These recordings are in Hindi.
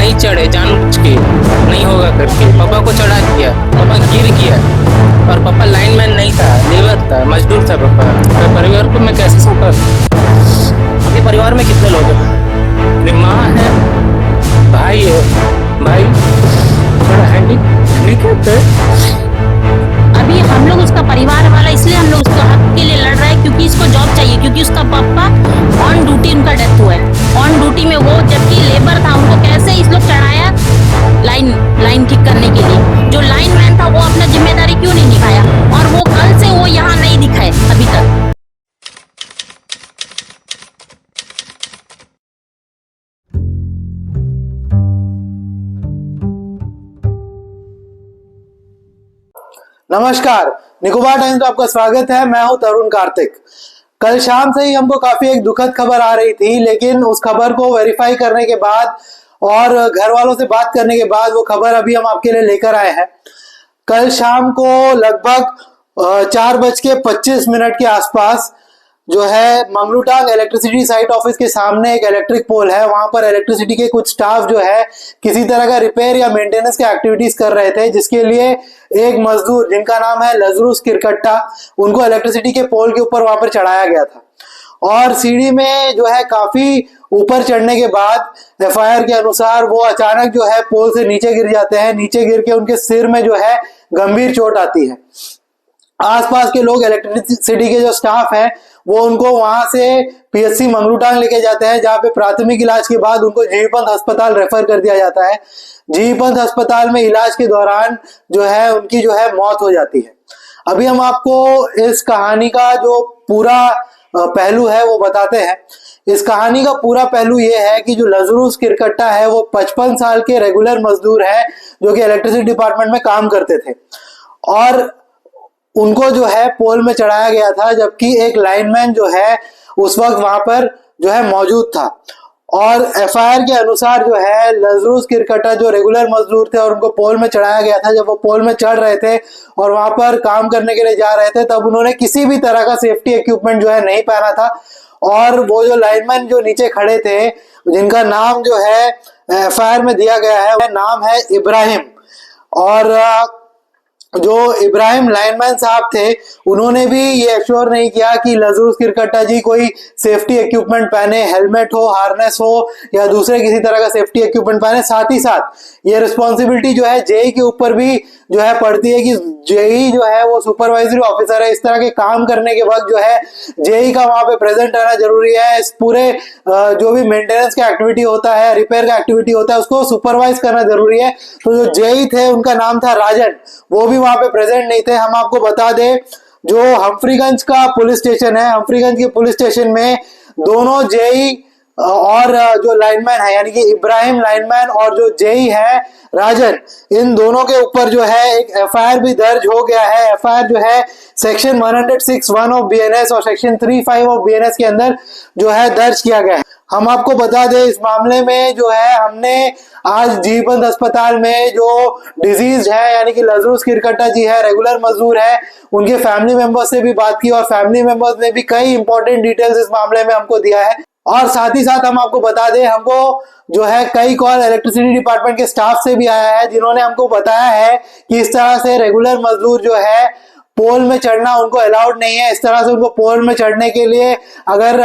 नहीं चढ़े, जानबूझ के नहीं होगा करके पापा को चढ़ा दिया। पापा गिर गया और पापा लाइनमैन नहीं था, लेबर था, मजदूर था पापा। तो परिवार को मैं कैसे संभाल? आपके परिवार में कितने लोग हैं? मेरी माँ है, भाई है, भाई थोड़ा हैंडीकैप्ड है। अभी हम लोग उसका परिवार वाला, इसलिए हम लोग उसके हक के लिए लड़ रहे हैं क्योंकि इसको जॉब चाहिए, क्योंकि उसका पापा ऑन ड्यूटी, उनका डेथ हुआ है ऑन ड्यूटी में। वो जबकि लेबर था, उनको कैसे इस लोग चढ़ाया लाइन ठीक करने के लिए। जो लाइन मैन था वो अपना जिम्मेदारी क्यों नहीं निभाया, और वो कल से वो यहाँ नहीं दिखाए अभी तक। नमस्कार, निकोबार टाइम्स में आपका स्वागत है। मैं हूं तरुण कार्तिक। कल शाम से ही हमको काफी एक दुखद खबर आ रही थी, लेकिन उस खबर को वेरीफाई करने के बाद और घर वालों से बात करने के बाद वो खबर अभी हम आपके लिए लेकर आए हैं। कल शाम को लगभग 4:25 के आसपास जो है मंगलूटांग इलेक्ट्रिसिटी साइट ऑफिस के सामने एक इलेक्ट्रिक पोल है, वहां पर इलेक्ट्रिसिटी के कुछ स्टाफ जो है किसी तरह का रिपेयर या मेंटेनेंस के एक्टिविटीज कर रहे थे, जिसके लिए एक मजदूर जिनका नाम है लजरुस किरकट्टा, उनको इलेक्ट्रिसिटी के पोल के ऊपर वहां पर चढ़ाया गया था। और सीढ़ी में जो है काफी ऊपर चढ़ने के बाद एफआईआर के अनुसार वो अचानक जो है पोल से नीचे गिर जाते हैं। नीचे गिर के उनके सिर में जो है गंभीर चोट आती है। आसपास के लोग, इलेक्ट्रिसिटी के जो स्टाफ है, वो उनको वहां से पीएचसी मंगलूटांग लेके जाते हैं, जहां पे प्राथमिक इलाज के बाद उनको जीबी पंत अस्पताल रेफर कर दिया जाता है। जीबी पंत अस्पताल में इलाज के दौरान जो है उनकी जो है मौत हो जाती है। अभी हम आपको इस कहानी का जो पूरा पहलू है वो बताते हैं। इस कहानी का पूरा पहलू ये है कि जो लजरुस किरकट्टा है वो 55 साल के रेगुलर मजदूर है, जो कि इलेक्ट्रिसिटी डिपार्टमेंट में काम करते थे, और उनको जो है पोल में चढ़ाया गया था, जबकि एक लाइनमैन जो है उस वक्त वहां पर जो है मौजूद था। और एफआईआर के अनुसार जो है लजरुस किरकट्टा जो रेगुलर मजदूर थे और उनको पोल में चढ़ाया गया था, जब वो पोल में चढ़ रहे थे और वहां पर काम करने के लिए जा रहे थे, तब उन्होंने किसी भी तरह का सेफ्टी इक्विपमेंट जो है नहीं पहना था। और वो जो लाइनमैन जो नीचे खड़े थे, जिनका नाम जो है एफआईआर में दिया गया है, वह नाम है इब्राहिम। और जो इब्राहिम लाइनमैन साहब थे, उन्होंने भी ये एश्योर नहीं किया कि लजरुस किरकट्टा जी कोई सेफ्टी इक्विपमेंट पहने, हेलमेट हो, हार्नेस हो या दूसरे किसी तरह का सेफ्टी इक्विपमेंट पहने। साथ ही साथ ये रिस्पॉन्सिबिलिटी जो है जेई के ऊपर भी जो है पड़ती है कि जेई जो है वो सुपरवाइजरी ऑफिसर है। इस तरह के काम करने के वक्त जो है जेई का वहां पे प्रेजेंट रहना जरूरी है। इस पूरे जो भी मेंटेनेंस का एक्टिविटी होता है, रिपेयर का एक्टिविटी होता है, उसको सुपरवाइज करना जरूरी है। तो जो जेई थे, उनका नाम था राजन, वो भी वहां पे प्रेजेंट नहीं थे। हम आपको बता दें, जो हम्फ्रीगंज का पुलिस स्टेशन है, हम्फ्रीगंज के पुलिस स्टेशन में दोनों जेई और जो लाइनमैन है, यानी कि इब्राहिम लाइनमैन और जो जेई है राजन, इन दोनों के ऊपर जो है एक एफआईआर भी दर्ज हो गया है। एफआईआर जो है सेक्शन 106(1) ऑफ बीएनएस और सेक्शन 35 ऑफ बीएनएस के अंदर जो है दर्ज किया गया है। हम आपको बता दें, इस मामले में जो है हमने आज जीबी पंत अस्पताल में जो डिजीज है, यानी कि लजरुस किरकट्टा जी है, रेगुलर मजदूर है, उनके फैमिली मेंबर्स से भी बात की और फैमिली मेंबर्स ने भी कई इंपॉर्टेंट डिटेल्स इस मामले में हमको दिया है। और साथ ही साथ हम आपको बता दें, हमको जो है कई कॉल इलेक्ट्रिसिटी डिपार्टमेंट के स्टाफ से भी आया है, जिन्होंने हमको बताया है कि इस तरह से रेगुलर मजदूर जो है पोल में चढ़ना उनको अलाउड नहीं है। इस तरह से उनको पोल में चढ़ने के लिए अगर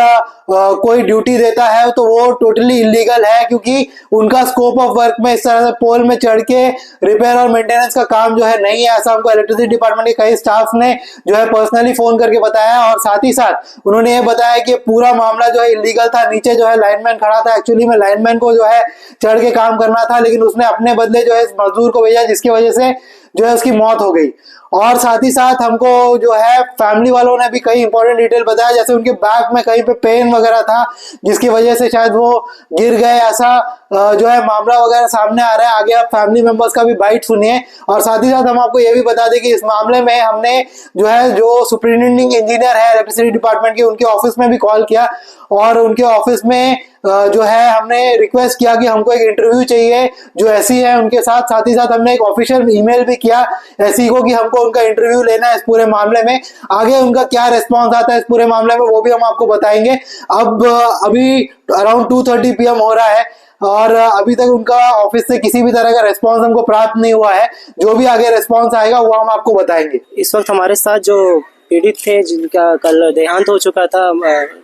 कोई ड्यूटी देता है तो वो टोटली इलीगल है, क्योंकि उनका स्कोप ऑफ वर्क में इस तरह से पोल में चढ़ के रिपेयर और मेंटेनेंस का काम जो है नहीं है। ऐसा हमको इलेक्ट्रिसिटी डिपार्टमेंट के कई स्टाफ ने जो है पर्सनली फोन करके बताया। और साथ ही साथ उन्होंने ये बताया कि पूरा मामला जो है इलीगल था। नीचे जो है लाइनमैन खड़ा था, एक्चुअली में लाइनमैन को जो है चढ़ के काम करना था, लेकिन उसने अपने बदले जो है इस मजदूर को भेजा, जिसकी वजह से जो है उसकी मौत हो गई। और साथ ही साथ हमको जो है फैमिली वालों ने भी कई इंपॉर्टेंट डिटेल बताया, जैसे उनके बैक में कहीं पे पेन वगैरह था, जिसकी वजह से शायद वो गिर गए, ऐसा जो है मामला वगैरह सामने आ रहा है। आगे आप फैमिली मेंबर्स का भी बाइट सुनिए। और साथ ही साथ हम आपको ये भी बता दें कि इस मामले में हमने जो है जो सुपरिटेंडिंग इंजीनियर है इलेक्ट्रिसिटी डिपार्टमेंट के, उनके ऑफिस में भी कॉल किया और उनके ऑफिस में जो है हमने रिक्वेस्ट किया कि हमको एक इंटरव्यू चाहिए जो एसी है उनके साथ। साथ ही साथ हमने एक ऑफिशियल ईमेल भी किया एसी को कि हमको उनका इंटरव्यू लेना है इस पूरे मामले में। आगे उनका क्या रिस्पॉन्स आता है इस पूरे मामले में वो भी हम आपको बताएंगे। अब अभी अराउंड 2:30 PM हो रहा है। और अभी तक उनका ऑफिस से किसी भी तरह का रिस्पांस हमको प्राप्त नहीं हुआ है। जो भी आगे रिस्पांस आएगा वो हम आपको बताएंगे। इस वक्त हमारे साथ जो पीड़ित थे, जिनका कल देहांत हो चुका था,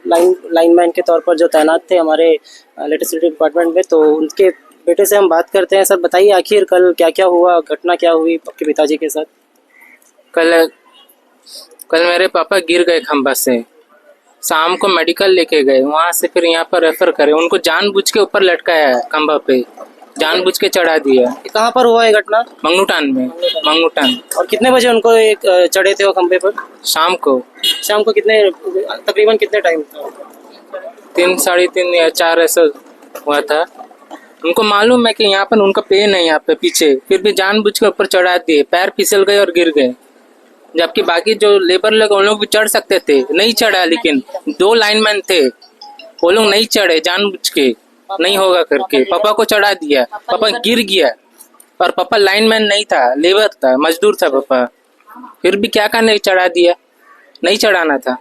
लाइनमैन के तौर पर जो तैनात थे हमारे इलेक्ट्रिसिटी डिपार्टमेंट में, तो उनके बेटे से हम बात करते हैं। सर बताइए, आखिर कल क्या क्या हुआ, घटना क्या हुई आपके पिताजी के साथ? कल मेरे पापा गिर गए खंभा से। शाम को मेडिकल लेके गए, वहां से फिर यहाँ पर रेफर करे। उनको जानबूझ के ऊपर लटकाया है खंभा पे, जानबूझ के चढ़ा दिया। कहाँ पर हुआ ये घटना? मंगनूटान में, मंगनूटान। और कितने बजे उनको एक चढ़े थे वो खंभे पर? शाम को कितने, तकरीबन कितने टाइम था? 3, 3:30 या 4 ऐसा हुआ था। उनको मालूम है कि यहाँ पर उनका पेन है यहाँ पे पीछे, फिर भी जानबूझ के ऊपर चढ़ा दिए। पैर फिसल गए और गिर गए। जबकि बाकी जो लेबर लोग उन लोग भी चढ़ सकते थे, नहीं चढ़ा। लेकिन 2 लाइनमैन थे, वो लोग नहीं चढ़े, जानबूझ के नहीं होगा करके पापा को चढ़ा दिया। पापा गिर गया और पापा लाइनमैन नहीं था, लेबर था, मजदूर था पापा। फिर भी क्या करने चढ़ा दिया, नहीं चढ़ाना था।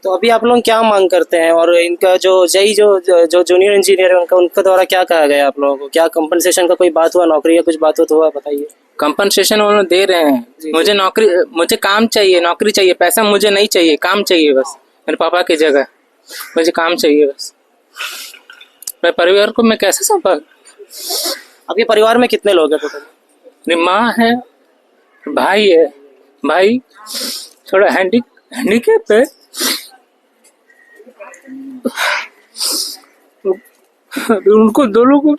तो अभी आप लोग क्या मांग करते हैं? और इनका जो जूनियर इंजीनियर है उनका द्वारा क्या कहा गया आप लोगों को? क्या कंपनसेशन का कोई बात हुआ, नौकरी या कुछ बात हुआ? बताइए। कंपनसेशन वो लोग दे रहे हैं। मुझे काम चाहिए, नौकरी चाहिए, पैसा मुझे नहीं चाहिए, काम चाहिए बस। मेरे पापा की जगह मुझे काम चाहिए बस। मेरे परिवार को मैं कैसे संभाल? आपके परिवार में कितने लोग हैं टोटल? मेरी माँ है, भाई है। भाई थोड़ा हैंडीकैप है। अभी उनको दोनों को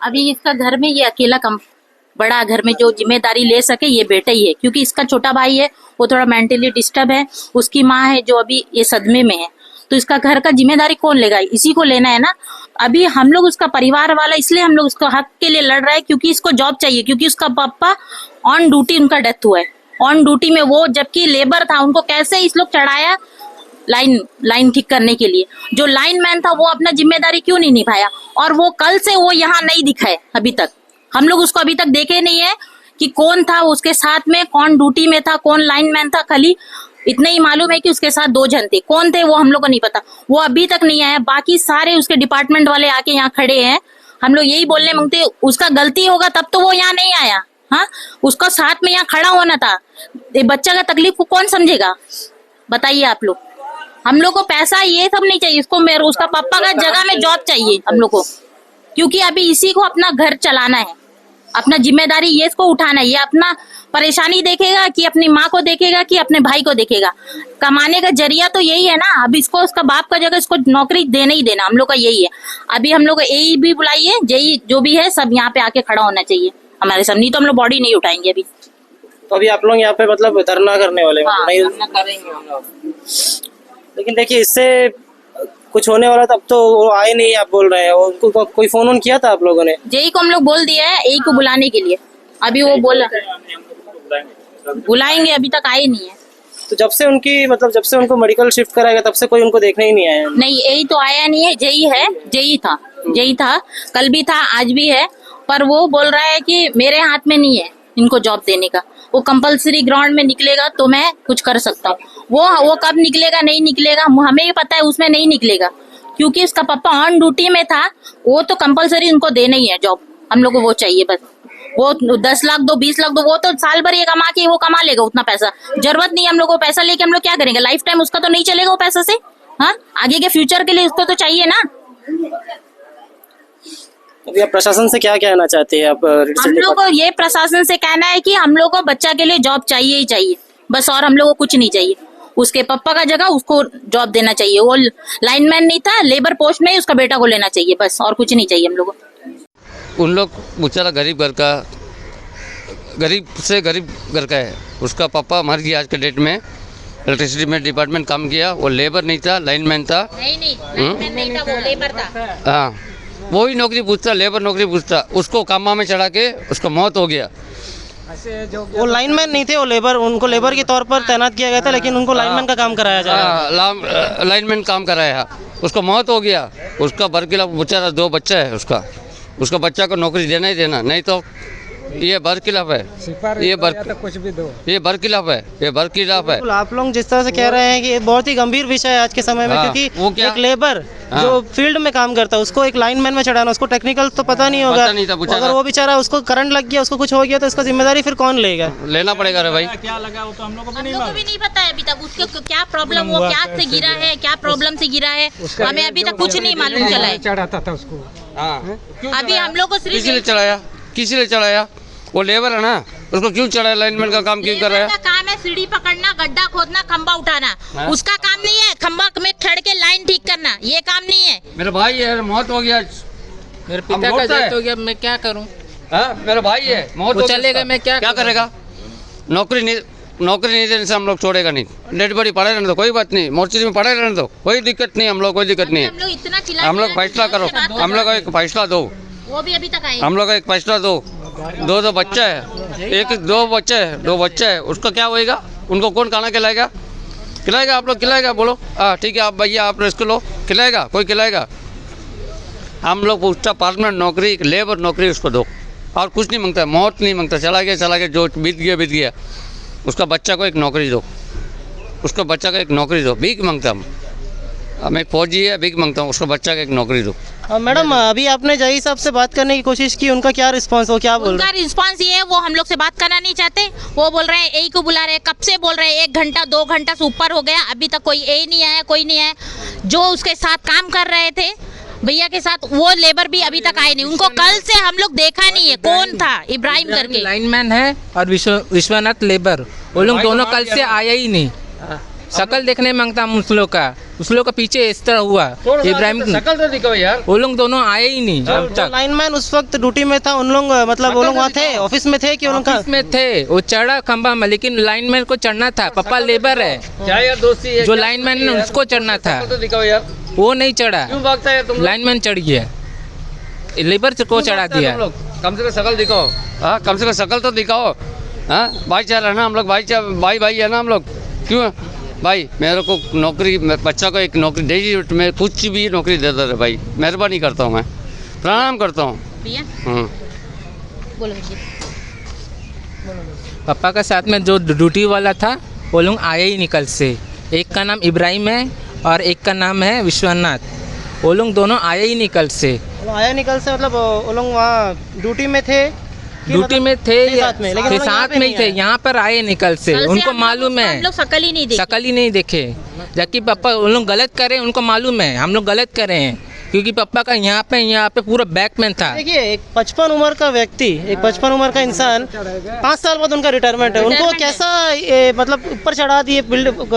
अभी इसका घर में ये अकेला बड़ा घर में जो जिम्मेदारी ले सके ये बेटा ही है, क्योंकि इसका छोटा भाई है वो थोड़ा मेंटली डिस्टर्ब है। उसकी माँ है जो अभी ये सदमे में है, तो इसका घर का जिम्मेदारी कौन लेगा? इसी को लेना है ना। अभी हम लोग उसका परिवार वाला, इसलिए हम लोग उसको हक के लिए लड़ रहा है, क्योंकि इसको जॉब चाहिए। क्योंकि उसका पापा ऑन ड्यूटी, उनका डेथ हुआ है ऑन ड्यूटी में, वो जबकि लेबर था। उनको कैसे इस लोग चढ़ाया लाइन ठीक करने के लिए। जो लाइन मैन था वो अपना जिम्मेदारी क्यों नहीं निभाया? और वो कल से वो यहाँ नहीं दिखा है अभी तक। हम लोग उसको अभी तक देखे नहीं है कि कौन था उसके साथ में, कौन ड्यूटी में था, कौन लाइन मैन था। खाली इतना ही मालूम है कि उसके साथ 2 जन थे, कौन थे वो हम लोग को नहीं पता। वो अभी तक नहीं आया। बाकी सारे उसके डिपार्टमेंट वाले आके यहाँ खड़े हैं। हम लोग यही बोलने मांगते, उसका गलती होगा तब तो वो यहाँ नहीं आया। हाँ, उसका साथ में यहाँ खड़ा होना था। ये बच्चा का तकलीफ को कौन समझेगा? बताइए आप लोग। हम लोग को पैसा ये सब नहीं चाहिए, इसको उसका पापा का जगह में जॉब चाहिए हम लोग को। क्योंकि अभी इसी को अपना घर चलाना है, अपना जिम्मेदारी ये इसको उठाना है। ये अपना परेशानी देखेगा कि अपनी माँ को देखेगा कि अपने भाई को देखेगा? कमाने का जरिया तो यही है ना। अब इसको उसका बाप का जगह इसको नौकरी देना ही देना, हम लोग का यही है। अभी हम लोग को यही भी बुलाइए, जेई जो भी है सब यहाँ पे आके खड़ा होना चाहिए हमारे सामने, नहीं तो हम लोग बॉडी नहीं उठाएंगे अभी। तो अभी आप लोग यहाँ पे मतलब धरना करने वाले हैं? हाँ, नहीं धरना करेंगे हम लोग। लेकिन देखिए, इससे कुछ होने वाला था। अब तो वो आए नहीं, आप बोल रहे हैं। उनको कोई फोन किया था आप लोगों ने? जेई को हम लोग बोल दिया है, एई को बुलाने के लिए। अभी वो बोला बुलाएंगे, अभी तक आए नहीं है। तो जब से उनको मेडिकल शिफ्ट कराएगा तब से कोई उनको देखने ही नहीं आया? नहीं, एई तो आया नहीं है। जेई था, कल भी था, आज भी है। पर वो बोल रहा है कि मेरे हाथ में नहीं है इनको जॉब देने का। वो कंपलसरी ग्राउंड में निकलेगा तो मैं कुछ कर सकता हूँ। वो कब निकलेगा नहीं निकलेगा हमें ही पता है, उसमें नहीं निकलेगा। क्योंकि उसका पापा ऑन ड्यूटी में था। वो तो कंपलसरी उनको देना ही है जॉब। हम लोग को वो चाहिए बस। वो 10 लाख दो, 20 लाख दो, वो तो साल भर ये कमा के वो कमा लेगा उतना पैसा। जरूरत नहीं हम लोग को पैसा लेके हम लोग क्या करेंगे? लाइफ टाइम उसका तो नहीं चलेगा वो पैसा से। हाँ, आगे के फ्यूचर के लिए उसको तो चाहिए ना। अभी आप प्रशासन से क्या कहना चाहते हैं? आप हम लोग को ये प्रशासन से कहना है कि हम लोग को बच्चा के लिए जॉब चाहिए ही चाहिए बस, और हम लोग को कुछ नहीं चाहिए। उसके पापा का जगह उसको जॉब देना चाहिए। वो लाइनमैन नहीं था, लेबर पोस्ट में ही उसका बेटा को लेना चाहिए बस, और कुछ नहीं चाहिए हम लोग को। उन लोग बेचारा गरीब से गरीब घर का है। उसका पापा मर गया आज के डेट में। इलेक्ट्रिसिटी में डिपार्टमेंट काम किया। वो लेबर नहीं था, लाइनमैन था। नहीं लाइनमैन नहीं था, वो लेबर था। हाँ, वो ही नौकरी पूछता, लेबर नौकरी पूछता। उसको कामा में चढ़ा के उसका मौत हो गया। वो लाइनमैन नहीं थे, वो लेबर, उनको लेबर के तौर पर तैनात किया गया था, लेकिन उनको लाइनमैन का काम कराया जा रहा है। लाइनमैन काम कराया, उसको मौत हो गया। उसका बरकिला बेचारा 2 बच्चा है उसका बच्चा को नौकरी देना ही देना, नहीं तो ये बरखिलाफ है, ये कुछ भी दो, ये बरखिलाफ है, ये बरखिलाफ है। बिल्कुल, आप लोग जिस तरह से कह रहे हैं कि ये बहुत ही गंभीर विषय है आज के समय में, हाँ, वो क्योंकि क्या? एक लेबर जो फील्ड में काम करता है उसको एक लाइनमैन में चढ़ाना, उसको टेक्निकल तो पता नहीं होगा, पता नहीं था, पूछा अगर था। वो बेचारा उसको करंट लग गया, उसको कुछ हो गया तो इसका जिम्मेदारी फिर कौन लेगा? लेना पड़ेगा रे भाई। हम लोग को भी नहीं पता है अभी तक उसको क्या प्रॉब्लम हुआ, क्या से गिरा है, क्या प्रॉब्लम से गिरा है, हमें अभी तक कुछ नहीं मालूम चला है। चढ़ाता था उसको। हाँ, अभी हम लोग को किसी ने सिर्फ चढ़ाया, किसी ने चढ़ाया? वो लेबर है ना, उसको क्यों चढ़ाया? लाइनमैन का काम क्यों कर रहा लेबर है? का काम है सीढ़ी पकड़ना, गड्ढा खोदना, खंबा उठाना, हाँ? उसका काम नहीं है खंबा में खड़ के लाइन ठीक करना, ये काम नहीं है। मेरा भाई है, मौत हो गया। मेरे पिता का लौटता है। डेथ हो गया, मैं क्या करूं? हाँ, मेरा भाई है, मौत वो हो गया चलेगा, उसका। मैं क्या करूं? करेगा? नौकरी नहीं देने से हम लोग छोड़ेगा नहीं। डेड बॉडी पड़े रहने दो, कोई बात नहीं, मोर्चरी में पड़े रहने दो, कोई दिक्कत नहीं, हम लोग कोई दिक्कत नहीं हम लोग इतना है। चिल्ला हम लोग फैसला करो, हम लोग एक फैसला दो, वो भी अभी तक आए हम लोग एक फैसला दो। दो बच्चा है, दो बच्चे है, उसका क्या होएगा? उनको कौन खाना खिलाएगा? आप लोग खिलाएगा? बोलो। हाँ ठीक है, आप भैया आप रिस्क लो, खिलाएगा? कोई खिलाएगा? हम लोग पूछता परमानेंट नौकरी, लेबर नौकरी उसको दो, और कुछ नहीं मांगता, मौत नहीं मांगता, चला गया, जो बीत गया। उसका बच्चा को एक नौकरी दो, उसको बच्चा को एक नौकरी दो। भीख मांगता हम एक फौजी है, भीख मांगता हूँ, उसको बच्चा को एक नौकरी दो। मैडम, अभी आपने जई साहब से बात करने की कोशिश की, उनका क्या रिस्पांस, वो क्या बोल रहे उनका रिस्पांस ये है, वो हम लोग से बात करना नहीं चाहते। वो बोल रहे हैं ए को बुला रहे हैं, कब से बोल रहे हैं, 1 घंटा 2 घंटा से ऊपर हो गया, अभी तक कोई ए नहीं आया, कोई नहीं आया। जो उसके साथ काम कर रहे थे भैया के साथ, वो लेबर भी अभी तक आए नहीं, उनको कल से हम लोग देखा नहीं है। कौन था? इब्राहिम करके लाइनमैन है, और विश्वनाथ लेबर, वो लोग दोनों कल से आया ही नहीं। शकल देखने मांगता हम उस लोग का पीछे इस तरह हुआ। इब्राहिम शकल तो दिखाओ यार। वो लोग दोनों आए ही नहीं अब जो तक। लाइनमैन उस वक्त ड्यूटी में था, उन लोग मतलब वो लोग वहाँ थे, ऑफिस में थे कि उनका ऑफिस में थे, वो चढ़ा खंबा में, लेकिन लाइनमैन को चढ़ना था। पापा लेबर है, क्या यार दोस्ती है? जो लाइनमैन है उसको चढ़ना था, शकल तो दिखाओ यार। वो नहीं चढ़ा, क्यों भागता है तुम? लाइनमैन चढ़ गया, लेबर को चढ़ा दिया। कम से कम शकल दिखाओ। हाँ, कम से कम शकल तो दिखाओ। हाँ, भाईचारा है ना हम लोग, भाई है ना हम लोग। क्यों भाई? मेरे को नौकरी, बच्चा को एक नौकरी दे, मैं कुछ भी नौकरी दे दे भाई, मेहरबानी करता हूँ, मैं प्रणाम करता हूँ। भैया बोलो भैया। पापा का साथ में जो ड्यूटी वाला था, वो लोग आए ही निकल से। एक का नाम इब्राहिम है और एक का नाम है विश्वनाथ, वो लोग दोनों आए ही निकल से। आया निकल से मतलब वो लोग वहाँ ड्यूटी में थे, ड्यूटी में थे थे साथ में, लेकिन वो लोग यहाँ साथ पे में ही नहीं थे, आए। यहाँ पर आए निकल से। कल से उनको हम लोग मालूम उसको है, हम लोग शकल ही नहीं देखे। शकल ही नहीं देखे, जबकि पापा उन लोग गलत करे, उनको मालूम है हम लोग गलत करे हैं, क्योंकि पापा का यहाँ पे पूरा बैकमैन था। देखिए, एक 55 उम्र का व्यक्ति, एक 55 उम्र का इंसान, 5 साल बाद उनका रिटायरमेंट है, उनको कैसा मतलब ऊपर चढ़ा दिए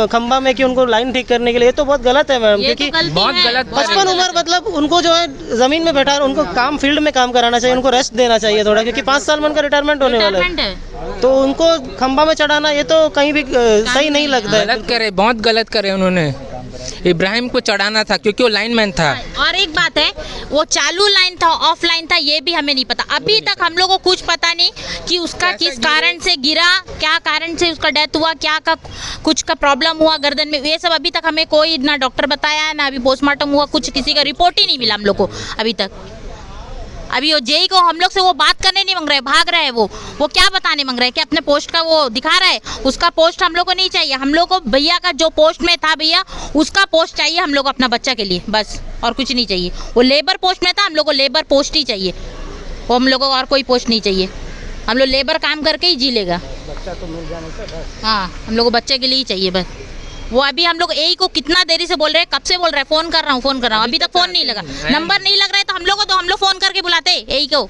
खंबा में कि उनको लाइन ठीक करने के लिए? ये तो बहुत गलत है मैम, ये तो क्योंकि गलती बहुत है। गलत 55 उम्र मतलब उनको जो है जमीन में बैठा, उनको काम फील्ड में काम कराना चाहिए, उनको रेस्ट देना चाहिए थोड़ा, क्योंकि 5 साल में उनका रिटायरमेंट होने वाला रिटायरमेंट है। है। तो उनको खंबा में चढ़ाना, ये तो कहीं भी सही नहीं लगता है। गलत करे, बहुत गलत करे उन्होंने। इब्राहिम को चढ़ाना था क्योंकि वो लाइनमैन था। और एक बात है, वो चालू लाइन था ऑफलाइन था, ये भी हमें नहीं पता। अभी तक हम लोग को कुछ पता नहीं कि उसका किस कारण से गिरा, क्या कारण से उसका डेथ हुआ, क्या का कुछ का प्रॉब्लम हुआ गर्दन में, ये सब अभी तक हमें कोई ना डॉक्टर बताया है, ना अभी पोस्टमार्टम हुआ, कुछ किसी का रिपोर्ट ही नहीं मिला हम लोग को अभी तक। अभी वो जेई को हम लोग से वो बात करने नहीं मांग रहे, भाग रहे हैं। वो क्या बताने मांग रहे हैं कि अपने पोस्ट का वो दिखा रहा है, उसका पोस्ट हम लोग को नहीं चाहिए। हम लोग को भैया का जो पोस्ट में था भैया, उसका पोस्ट चाहिए हम लोग अपना बच्चा के लिए, बस, और कुछ नहीं चाहिए। वो लेबर पोस्ट में था, हम लोग को लेबर पोस्ट ही चाहिए, वो हम लोग को और कोई पोस्ट नहीं चाहिए। हम लोग लेबर काम करके ही जी लेगा, हाँ, हम लोग को बच्चे के लिए ही चाहिए बस। वो अभी हम लोग ए को कितना देरी से बोल रहे हैं, कब से बोल रहे हैं, फोन कर रहा हूँ, अभी तक फोन नहीं लगा, नंबर नहीं लग रहा है। तो हम लोग फोन करके बुलाते ए को।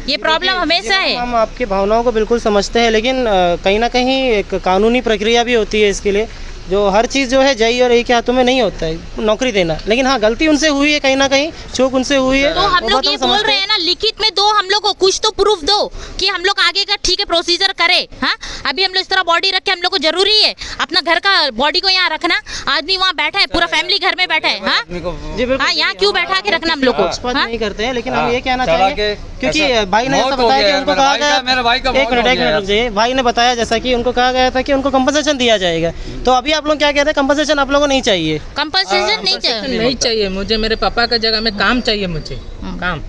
ये प्रॉब्लम हमेशा है। हम आपकी भावनाओं को बिल्कुल समझते हैं, लेकिन कहीं ना कहीं एक कानूनी प्रक्रिया भी होती है इसके लिए, जो हर चीज़ जो है जई और ए के हाथों में नहीं होता है नौकरी देना। लेकिन हाँ, गलती उनसे हुई है, कहीं ना कहीं चूक उनसे हुई है। तो हम लोग ये बोल रहे हैं ना, लिखित में दो, हम लोग को कुछ तो प्रूफ दो कि हम लोग आगे का ठीक है प्रोसीजर करें। हाँ, अभी हम लोग इस तरह बॉडी रखे, हम लोग को जरूरी है अपना घर का बॉडी को यहाँ रखना। आदमी वहाँ बैठा है, पूरा फैमिली घर में बैठा है। हाँ जी बिल्कुल, हाँ, यहाँ क्यों बैठा के रखना हम लोग को? पक्षपात हाँ? नहीं करते हैं, लेकिन हम ये कहना चाहेंगे, क्योंकि भाई ने ऐसा बताया कि उनको कहा गया, एक मिनट रुक जाइए, भाई ने बताया जैसा कि उनको कहा गया था कि उनको कंपनसेशन दिया जाएगा। तो अभी आप लोग क्या कहते हैं, कंपनसेशन आप लोगों को नहीं चाहिए? कंपनसेशन नहीं चाहिए। नहीं चाहिए मुझे, मेरे पापा का जगह में काम चाहिए मुझे, काम।